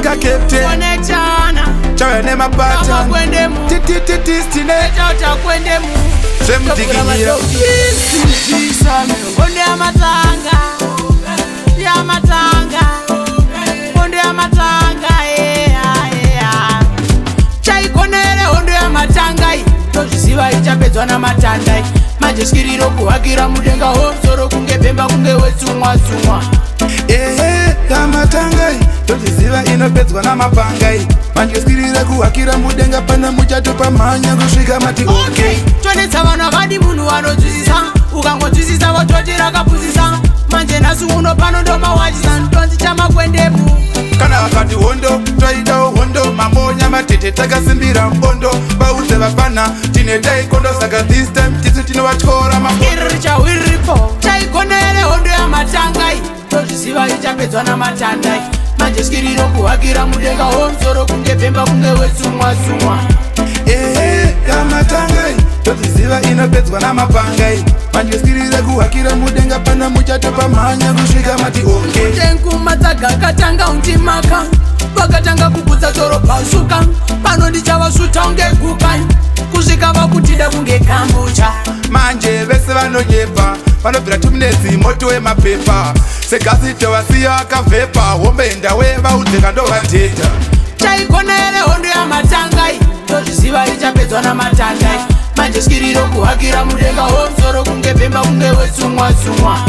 Tika Captain Konechana Chamagwendemu Chamagwendemu Titititistine Chamagwendemu Semdiginyira Onde Yamatanga Yamatanga Onde Yamatanga Chaikonere onde Yamatanga Tozviziva ichapedzwa namatandai manje skiriro kuhakira mudenga homsoro kunge bhemba kunge wetsumwa tsumwa Yamatanga tozviziva inopedzwa namapangai manje skirire kuhakira mudenga pana muchato pamhanya kusvika mati okay tonetsa vanhu havadi munhu vanonzwisisa ukangonzwisisa vatoti rakapuzisa manje nhasi uno pano ndomawachisa ntonzi Chamagwendemu kana vakati hondo toidawo hondo mamonya matete takasimbira mbondo vaudze vapana tine taikondo saka this time tisu tinovatyora iri chawiripo chaikonere hondo Yamatangai tozviziva ichapedzwa namatandai manje skiriro kuhakira mudenga homsoro kunge bhemba kunge wetsumwa tsumwa Yamatangai tozviziva inopedzwa namapangai manje skirire kuhakira mudenga pana muchato pamhanya kusvika mati okay tenkumatsaga katanga undimaka vakatanga kugutsa tsoro pasuka pano ndichavasvuta unge guka kusvika vakutida kunge kambucha manje vese vanonyepa vanobvira tuminetsi moto wemapepa segasi tovasiya akavhepa hombeenda wevaudze kandovateta chaikonere hondo Yamatangai tozviziva ichapedzwa namatandai manje skiriro kuhakira mudenga homsoro kunge bhemba kunge wetsumwa tsumwa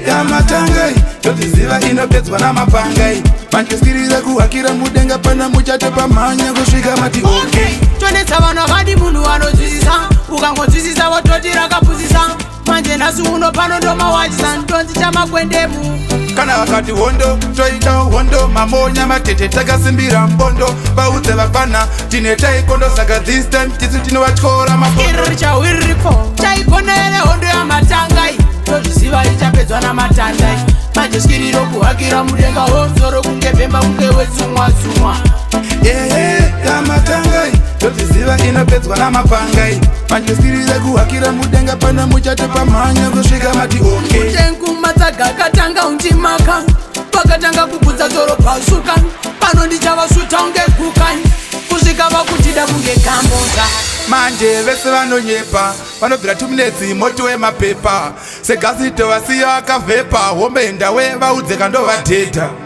Yamatangai tozviziva inopedzwa namapangai manje skirire kuhakira mudenga pana muchato pamhanya kusvika mati okay tonetsa vanhu havadi munhu vanonzwisisa ukangonzwisisa vatoti rakapuzisa manje nhasi uno pano ndomawachisa ntonzi Chamagwendemu kana vakati hondo toidawo hondo mamonya matete takasimbira mbondo vaudze vapana tine taikondo saka this time tisu tinovatyora iri chawiripo chaikonere hondo Yamatangai tozviziva ichapedzwa namatandai manje skiriro kuhakira mudenga homsoro kunge bhemba kunge wetsumwa tsumwa Yamatangai tozviziva inopedzwa namapangai manje skirire kuhakira mudenga pana muchato pamhanya kusvika mati okay tenkumatsaga katanga undimaka vakatanga kugutsa tsoro pasuka pano ndichavasvuta unge guka kusvika vakutida kunge kambucha manje vese vanonyepa vanobvira tuminetsi moto wemapepa segasi tovasiya akavhepa hombeenda wevaudze kandovateta